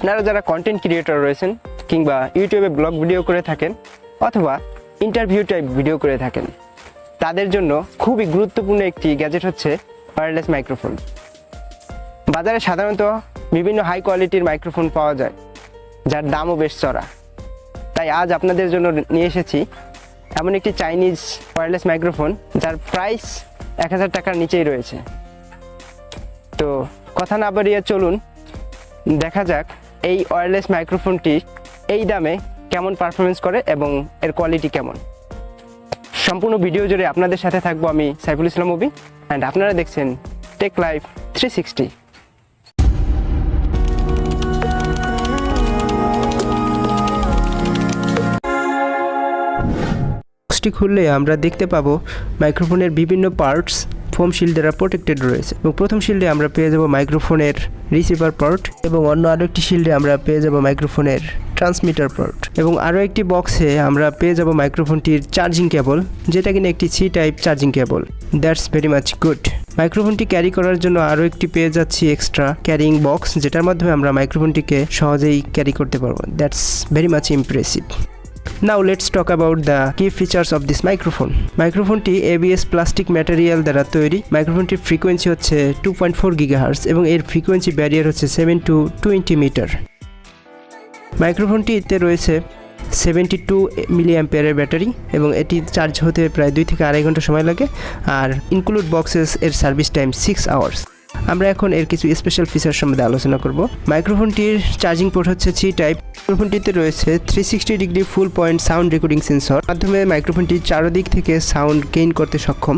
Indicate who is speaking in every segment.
Speaker 1: আপনারা যারা content creator রয়েছেন কিংবা ইউটিউবে ব্লগ ভিডিও করে থাকেন অথবা ইন্টারভিউ টাইপ ভিডিও করে থাকেন, তাদের জন্য খুবই গুরুত্বপূর্ণ একটি গ্যাজেট হচ্ছে ওয়্যারলেস মাইক্রোফোন। বাজারে সাধারণত বিভিন্ন হাই কোয়ালিটির মাইক্রোফোন পাওয়া যায়, যার দামও বেশ চড়া। তাই আজ আপনাদের জন্য নিয়ে এসেছি এমন একটি চাইনিজ ওয়্যারলেস মাইক্রোফোন যার প্রাইস 1000 টাকার নিচেই রয়েছে। তো কথা না বাড়িয়ে চলুন দেখা যাক এই ওয়্যারলেস মাইক্রোফোনটি এই দামে কেমন পারফরমেন্স করে এবং এর কোয়ালিটি কেমন। সম্পূর্ণ ভিডিও জুড়ে আপনাদের সাথে থাকবো আমি সাইফুল ইসলাম মুবি, অ্যান্ড আপনারা দেখছেন টেক লাইফ 360। বক্সটি খুললে আমরা দেখতে পাবো মাইক্রোফোনের বিভিন্ন পার্টস ফোম শিল্ড দ্বারা প্রোটেক্টেড রয়েছে, এবং প্রথম শিল্ডে আমরা পেয়ে যাব মাইক্রোফোনের রিসিভার পার্ট, এবং অন্য আরও একটি শিল্ডে আমরা পেয়ে যাব মাইক্রোফোনের ট্রান্সমিটার পার্ট, এবং আরও একটি বক্সে আমরা পেয়ে যাব মাইক্রোফোনটির চার্জিং কেবল, যেটা কিনা একটি C type charging cable. That's very much good. মাইক্রোফোনটি ক্যারি করার জন্য আরও একটি পেয়ে যাচ্ছি এক্সট্রা ক্যারিং বক্স, যেটার মাধ্যমে আমরা মাইক্রোফোনটিকে সহজেই ক্যারি করতে পারবো। That's very much impressive. Now let's talk about the key features of this microphone. মাইক্রোফোনটি ABS plastic material দ্বারা তৈরি। মাইক্রোফোনটির ফ্রিকোয়েন্সি হচ্ছে 2.4 GHz এবং এর ফ্রিকোয়েন্সি ব্যারিয়ার হচ্ছে 7 to 20 মিটার। মাইক্রোফোনটিতে রয়েছে 72 মিলিঅ্যাম্পিয়ারের ব্যাটারি এবং এটি চার্জ হতে প্রায় 2 থেকে 2.5 ঘন্টা সময় লাগে, আর ইনক্লুড বক্সেস এর সার্ভিস টাইম 6 আওয়ার্স। আমরা এখন এর কিছু স্পেশাল ফিচার সম্বন্ধে আলোচনা করব। মাইক্রোফোনটির চার্জিং পোর্ট হচ্ছে সি টাইপ। মাইক্রোফোনটিতে রয়েছে 360 ডিগ্রি ফুল পয়েন্ট সাউন্ড রেকর্ডিং সেন্সর, মাধ্যমে মাইক্রোফোনটি চারদিক থেকে সাউন্ড গেইন করতে সক্ষম।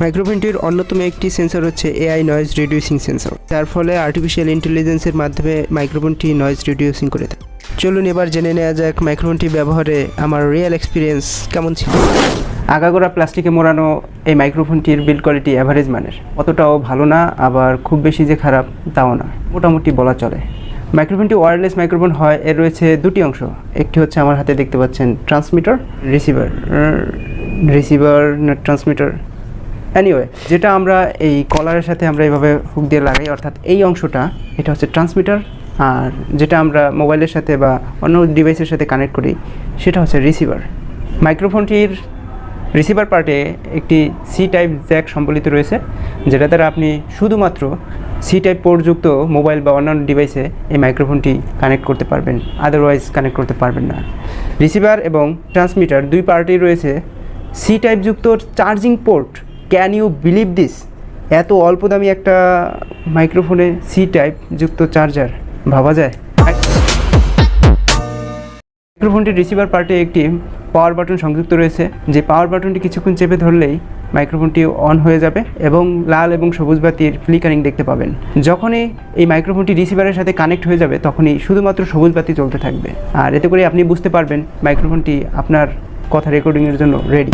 Speaker 1: মাইক্রোফোনটির অন্যতম একটি সেন্সর হচ্ছে AI নয়েজ রিডিউসিং সেন্সর, যার ফলে আর্টিফিশিয়াল ইন্টেলিজেন্সের মাধ্যমে মাইক্রোফোনটি নয়েজ রিডিউসিং করে থাকে। চলুন এবার জেনে নেওয়া যাক মাইক্রোফোনটি ব্যবহারে আমার রিয়েল এক্সপিরিয়েন্স কেমন ছিল। আগাগোড়া প্লাস্টিকে মোড়ানো এই মাইক্রোফোনটির বিল্ড কোয়ালিটি অ্যাভারেজ মানের, অতটাও ভালো না আবার খুব বেশি যে খারাপ তাও না, মোটামুটি বলা চলে। মাইক্রোফোনটি ওয়্যারলেস মাইক্রোফোন হয়, এর রয়েছে দুটি অংশ। একটি হচ্ছে আমার হাতে দেখতে পাচ্ছেন ট্রান্সমিটার, রিসিভার না ট্রান্সমিটার, এনিওয়ে, যেটা আমরা এই কলারের সাথে আমরা এইভাবে হুক দিয়ে লাগাই, অর্থাৎ এই অংশটা এটা হচ্ছে ট্রান্সমিটার, আর যেটা আমরা মোবাইলের সাথে বা অন্য ডিভাইসের সাথে কানেক্ট করি সেটা হচ্ছে রিসিভার। মাইক্রোফোনটির রিসিভার পার্টে একটি সি টাইপ জ্যাক সম্বলিত রয়েছে, যেটা দ্বারা আপনি শুধুমাত্র সি টাইপ পোর্টযুক্ত মোবাইল বা অন্যান্য ডিভাইসে এই মাইক্রোফোনটি কানেক্ট করতে পারবেন, আদারওয়াইজ কানেক্ট করতে পারবেন না। রিসিভার এবং ট্রান্সমিটার দুই পার্টেই রয়েছে সি টাইপ যুক্ত charging port. Can you believe this? এত অল্প দামি একটা মাইক্রোফোনে সি টাইপ যুক্ত চার্জার, ভাবা যায়? মাইক্রোফোনটির রিসিভার পার্টে একটি পাওয়ার বাটন সংযুক্ত রয়েছে, যে পাওয়ার বাটনটি কিছুক্ষণ চেপে ধরলেই মাইক্রোফোনটি অন হয়ে যাবে এবং লাল এবং সবুজ বাতির ফ্লিকারিং দেখতে পাবেন। যখনই এই মাইক্রোফোনটি রিসিভারের সাথে কানেক্ট হয়ে যাবে তখনই শুধুমাত্র সবুজ বাতি চলতে থাকবে, আর এতে করে আপনি বুঝতে পারবেন মাইক্রোফোনটি আপনার কথা রেকর্ডিংয়ের জন্য রেডি।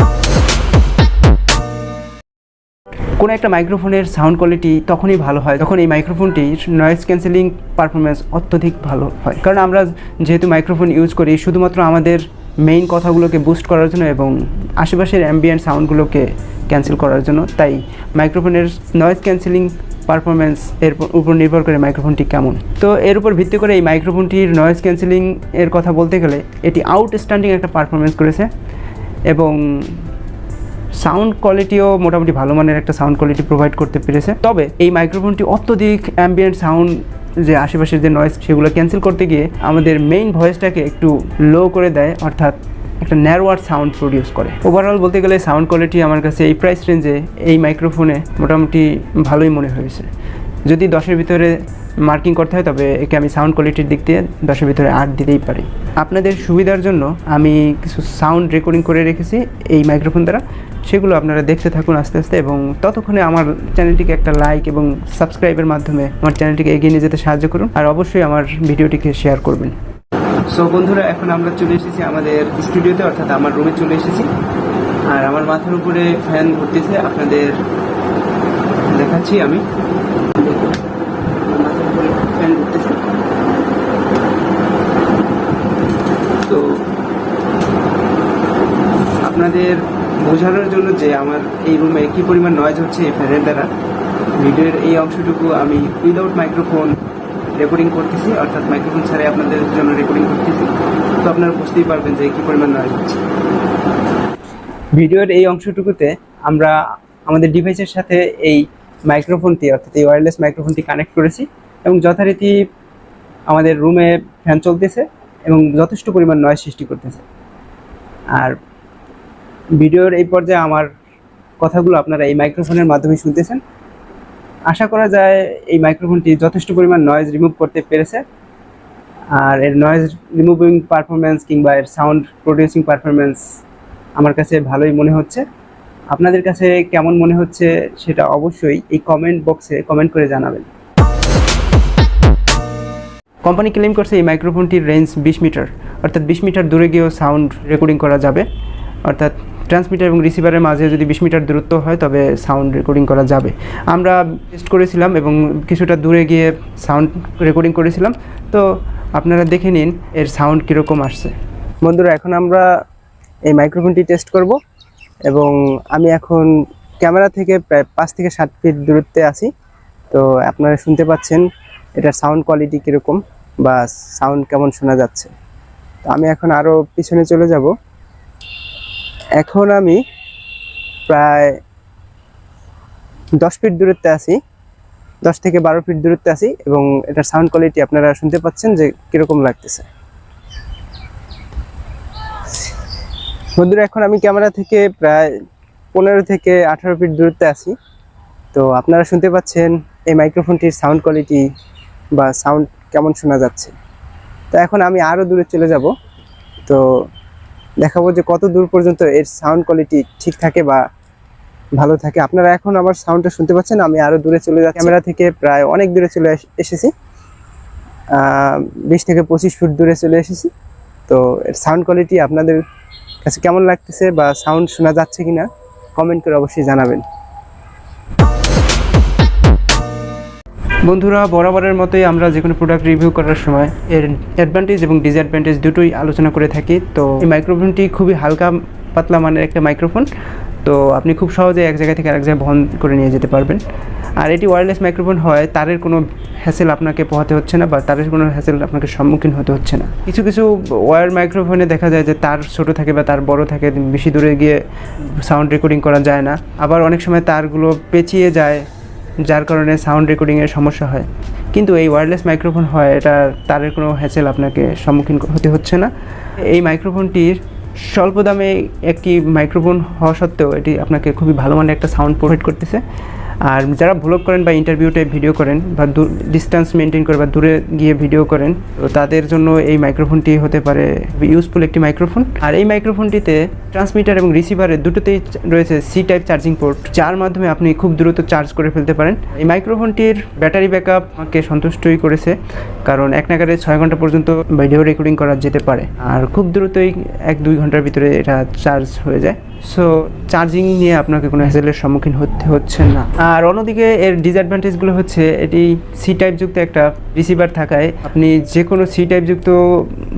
Speaker 1: কোনো একটা মাইক্রোফোনের সাউন্ড কোয়ালিটি তখনই ভালো হয় যখন এই মাইক্রোফোনটির নয়েজ ক্যান্সেলিং পারফরমেন্স অত্যধিক ভালো হয়, কারণ আমরা যেহেতু মাইক্রোফোন ইউজ করি শুধুমাত্র আমাদের মেইন কথাগুলোকে বুস্ট করার জন্য এবং আশেপাশের অ্যাম্বিয়েন্ট সাউন্ডগুলোকে ক্যান্সেল করার জন্য, তাই মাইক্রোফোনের নয়েজ ক্যান্সেলিং পারফরমেন্স এর উপর নির্ভর করে মাইক্রোফোনটি কেমন। তো এর উপর ভিত্তি করে এই মাইক্রোফোনটির নয়েজ ক্যান্সেলিং এর কথা বলতে গেলে এটি আউটস্ট্যান্ডিং একটা পারফরমেন্স করেছে, এবং সাউন্ড কোয়ালিটিও মোটামুটি ভালো মানের একটা সাউন্ড কোয়ালিটি প্রোভাইড করতে পেরেছে। তবে এই মাইক্রোফোনটি অত্যধিক অ্যাম্বিয়েন্ট সাউন্ড, যে আশেপাশের যে নয়েজ, সেগুলো ক্যান্সেল করতে গিয়ে আমাদের মেইন ভয়েসটাকে একটু লো করে দেয়, অর্থাৎ একটা ন্যারোয়ার সাউন্ড প্রডিউস করে। ওভারঅল বলতে গেলে সাউন্ড কোয়ালিটি আমার কাছে এই প্রাইস রেঞ্জে এই মাইক্রোফোনে মোটামুটি ভালোই মনে হয়েছে। যদি 10-এর ভিতরে মার্কিং করতে হয় তবে একে আমি সাউন্ড কোয়ালিটির দিক দিয়ে 10-এর ভিতরে 8 দিতেই পারি। আপনাদের সুবিধার জন্য আমি কিছু সাউন্ড রেকর্ডিং করে রেখেছি এই মাইক্রোফোন দ্বারা, সেগুলো আপনারা দেখতে থাকুন আস্তে আস্তে, এবং ততক্ষণে আমার চ্যানেলটিকে একটা লাইক এবং সাবস্ক্রাইবের মাধ্যমে আমার চ্যানেলটিকে এগিয়ে নিয়ে যেতে সাহায্য করুন, আর অবশ্যই আমার ভিডিওটিকে শেয়ার করবেন। সো বন্ধুরা, এখন আমরা চলে এসেছি আমাদের স্টুডিওতে, অর্থাৎ আমার রুমে চলে এসেছি, আর আমার মাথার উপরে ফ্যান ঘুরতেছে, আপনাদের দেখাচ্ছি আমি। মাথার উপরে ফ্যান ঘুরতেছে। তো আপনাদের বোঝানোর জন্য যে আমার এই রুমে কী পরিমাণ নয়েজ হচ্ছে এই ফ্যানের দ্বারা, ভিডিওর এই অংশটুকু আমি উইদাউট মাইক্রোফোন রেকর্ডিং করতেছি, অর্থাৎ মাইক্রোফোন ছাড়াই আপনাদের জন্য রেকর্ডিং করতেছি। তো আপনারা বুঝতেই পারবেন যে কী পরিমাণ নয়েজ হচ্ছে। ভিডিওর এই অংশটুকুতে আমরা আমাদের ডিভাইসের সাথে এই মাইক্রোফোনটি অর্থাৎ এই ওয়্যারলেস মাইক্রোফোনটি কানেক্ট করেছি এবং যথারীতি আমাদের রুমে ফ্যান চলতেছে এবং যথেষ্ট পরিমাণ নয়েজ সৃষ্টি করতেছে। আর ভিডিওর এই পর্যায়ে আমার কথাগুলো আপনারা এই মাইক্রোফোনের মাধ্যমে শুনতেছেন। আশা করা যায় এই মাইক্রোফোনটি যথেষ্ট পরিমাণ নয়েজ রিমুভ করতে পেরেছে। আর এর নয়েজ রিমুভিং পারফরমেন্স কিংবা এর সাউন্ড প্রডিউসিং পারফরমেন্স আমার কাছে ভালোই মনে হচ্ছে। আপনাদের কাছে কেমন মনে হচ্ছে সেটা অবশ্যই এই কমেন্ট বক্সে কমেন্ট করে জানাবেন। কোম্পানি ক্লেম করছে এই মাইক্রোফোনটির রেঞ্জ 20 মিটার, অর্থাৎ 20 মিটার দূরে গিয়েও সাউন্ড রেকর্ডিং করা যাবে। অর্থাৎ ট্রান্সমিটার এবং রিসিভারের মাঝে যদি 20 মিটার দূরত্ব হয় তবে সাউন্ড রেকর্ডিং করা যাবে। আমরা টেস্ট করেছিলাম এবং কিছুটা দূরে গিয়ে সাউন্ড রেকর্ডিং করেছিলাম। তো আপনারা দেখে নিন এর সাউন্ড কীরকম আসছে। বন্ধুরা, এখন আমরা এই মাইক্রোফোনটি টেস্ট করব এবং আমি এখন ক্যামেরা থেকে প্রায় 5 থেকে 7 ফিট দূরত্বে আছি। তো আপনারা শুনতে পাচ্ছেন এটার সাউন্ড কোয়ালিটি কীরকম বা সাউন্ড কেমন শোনা যাচ্ছে। তো আমি এখন আরও পিছনে চলে যাব। এখন আমি প্রায় 10 ফিট দূরত্বে আছি, 10 থেকে 12 ফিট দূরত্বে আছি এবং এটার সাউন্ড কোয়ালিটি আপনারা শুনতে পাচ্ছেন যে কীরকম লাগতেছে। বন্ধুরা, এখন আমি ক্যামেরা থেকে প্রায় 15 থেকে 18 ফিট দূরত্বে আছি। তো আপনারা শুনতে পাচ্ছেন এই মাইক্রোফোনটির সাউন্ড কোয়ালিটি বা সাউন্ড কেমন শোনা যাচ্ছে। তো এখন আমি আরও দূরে চলে যাব, তো দেখাবো যে কত দূর পর্যন্ত এর সাউন্ড কোয়ালিটি ঠিক থাকে বা ভালো থাকে। আপনারা এখন আমার সাউন্ডটা শুনতে পাচ্ছেন। আমি আরও দূরে চলে যাচ্ছি, ক্যামেরা থেকে প্রায় অনেক দূরে চলে এসেছি, 20 থেকে 25 ফুট দূরে চলে এসেছি। তো এর সাউন্ড কোয়ালিটি আপনাদের কাছে কেমন লাগতেছে বা সাউন্ড শোনা যাচ্ছে কিনা কমেন্ট করে অবশ্যই জানাবেন। বন্ধুরা, বরাবরের মতোই আমরা যে কোনো প্রোডাক্ট রিভিউ করার সময় এর অ্যাডভান্টেজ এবং ডিসঅ্যাডভান্টেজ দুটোই আলোচনা করে থাকি। তো এই মাইক্রোফোনটি খুবই হালকা পাতলা মানের একটা মাইক্রোফোন। তো আপনি খুব সহজে এক জায়গা থেকে আরেক জায়গায় বহন করে নিয়ে যেতে পারবেন। আর এটি ওয়্যারলেস মাইক্রোফোন হয়, তারের কোনো হ্যাসেল আপনাকে পোহাতে হচ্ছে না বা তারের কোনো হ্যাসেল আপনাকে সম্মুখীন হতে হচ্ছে না। কিছু কিছু ওয়্যার মাইক্রোফোনে দেখা যায় যে তার ছোটো থাকে বা তার বড় থাকে, বেশি দূরে গিয়ে সাউন্ড রেকর্ডিং করা যায় না। আবার অনেক সময় তারগুলো পেঁচিয়ে যায়, যার কারণে সাউন্ড রেকর্ডিংয়ের সমস্যা হয়। কিন্তু এই ওয়্যারলেস মাইক্রোফোন হয়, এটা তারের কোনো হ্যাসেল আপনাকে সম্মুখীন হতে হচ্ছে না। এই মাইক্রোফোনটির স্বল্প দামে একটি মাইক্রোফোন হওয়া সত্ত্বেও এটি আপনাকে খুবই ভালো মানের একটা সাউন্ড প্রোভাইড করতেছে। আর যারা ব্লগ করেন বা ইন্টারভিউতে ভিডিও করেন বা ডিস্টেন্স মেনটেন করে বা দূরে গিয়ে ভিডিও করেন, তো তাদের জন্য এই মাইক্রোফোনটি হতে পারে ইউজফুল একটি মাইক্রোফোন। আর এই মাইক্রোফোনটিতে ট্রান্সমিটার এবং রিসিভারের দুটোতেই রয়েছে সি টাইপ চার্জিং পোর্ট, যার মাধ্যমে আপনি খুব দ্রুত চার্জ করে ফেলতে পারেন। এই মাইক্রোফোনটির ব্যাটারি ব্যাকআপ আমাকে সন্তুষ্টই করেছে, কারণ এক নাগারে 6 ঘন্টা পর্যন্ত ভিডিও রেকর্ডিং করা যেতে পারে। আর খুব দ্রুতই 1-2 ঘন্টার ভিতরে এটা চার্জ হয়ে যায়। সো চার্জিং নিয়ে আপনাকে কোনো হ্যাসেলের সম্মুখীন হতে হচ্ছে না। আর অন্যদিকে এর ডিসঅ্যাডভান্টেজগুলো হচ্ছে এটি সি টাইপযুক্ত একটা রিসিভার থাকায় আপনি যে কোনো সি টাইপযুক্ত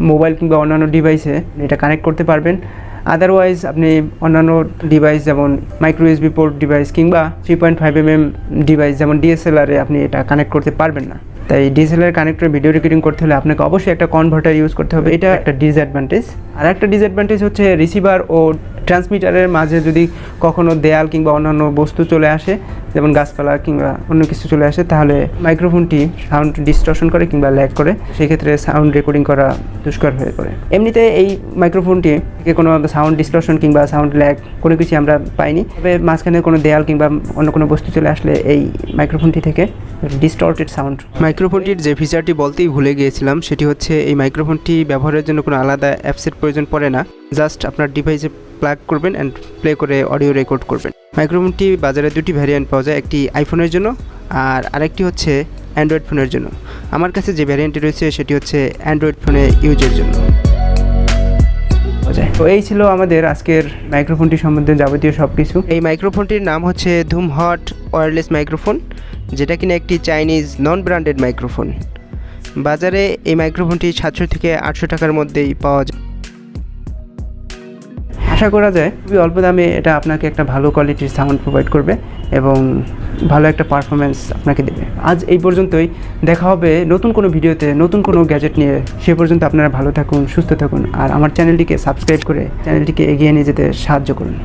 Speaker 1: মোবাইল কিংবা অন্যান্য ডিভাইসে এটা কানেক্ট করতে পারবেন। আদারওয়াইজ আপনি অন্যান্য ডিভাইস যেমন মাইক্রো ইউএসবি পোর্ট ডিভাইস কিংবা 3.5mm ডিভাইস যেমন ডিএসএলআরে আপনি এটা কানেক্ট করতে পারবেন না। তাই ডিএসএলআর কানেক্টর ভিডিও রেকর্ডিং করতে হলে আপনাকে অবশ্যই একটা কনভার্টার ইউজ করতে হবে। এটা একটা ডিসঅ্যাডভান্টেজ। আর একটা ডিসঅ্যাডভান্টেজ হচ্ছে রিসিভার ও ট্রান্সমিটারের মাঝে যদি কখনো দেয়াল কিংবা অন্যান্য বস্তু চলে আসে, যেমন গাছপালা কিংবা অন্য কিছু চলে আসে, তাহলে মাইক্রোফোনটি সাউন্ড ডিস্টর্শন করে কিংবা ল্যাগ করে, সেক্ষেত্রে সাউন্ড রেকর্ডিং করা দুষ্কর হয়ে পড়ে। এমনিতে এই মাইক্রোফোনটি থেকে কোনো সাউন্ড ডিস্টর্শন কিংবা সাউন্ড ল্যাগ কোনো কিছু আমরা পাইনি। তবে মাঝখানে কোনো দেয়াল কিংবা অন্য কোনো বস্তু চলে আসলে এই মাইক্রোফোনটি থেকে ডিস্টর্টেড সাউন্ড। মাইক্রোফোনটির যে ফিচারটি বলতেই ভুলে গিয়েছিলাম, সেটি হচ্ছে এই মাইক্রোফোনটি ব্যবহারের জন্য কোনো আলাদা অ্যাপসের প্রয়োজন পড়ে না। জাস্ট আপনার ডিভাইসে প্লাগ করবেন অ্যান্ড প্লে করে অডিও রেকর্ড করবেন। মাইক্রোফোনটি বাজারে দুটি ভ্যারিয়েন্ট পাওয়া যায়, একটি আইফোনের জন্য আর আরেকটি হচ্ছে অ্যান্ড্রয়েড ফোনের জন্য। আমার কাছে যে ভ্যারিয়েন্টটি রয়েছে সেটি হচ্ছে অ্যান্ড্রয়েড ফোনে ইউজের জন্য। তো এই ছিল আমাদের আজকের মাইক্রোফোনটি সম্বন্ধে যাবতীয় সব কিছু। এই মাইক্রোফোনটির নাম হচ্ছে ধুমহট ওয়্যারলেস মাইক্রোফোন, যেটা কিনা একটি চাইনিজ নন ব্র্যান্ডেড মাইক্রোফোন। বাজারে এই মাইক্রোফোনটি 700 থেকে 800 টাকার মধ্যেই পাওয়া যায়। আশা করা যায় খুবই অল্প দামে এটা আপনাকে একটা ভালো কোয়ালিটির সাউন্ড প্রোভাইড করবে এবং ভালো একটা পারফরমেন্স আপনাকে দেবে। আজ এই পর্যন্তই, দেখা হবে নতুন কোনো ভিডিওতে নতুন কোনো গ্যাজেট নিয়ে। সে পর্যন্ত আপনারা ভালো থাকুন, সুস্থ থাকুন, আর আমার চ্যানেলটিকে সাবস্ক্রাইব করে চ্যানেলটিকে এগিয়ে নিয়ে যেতে সাহায্য করুন।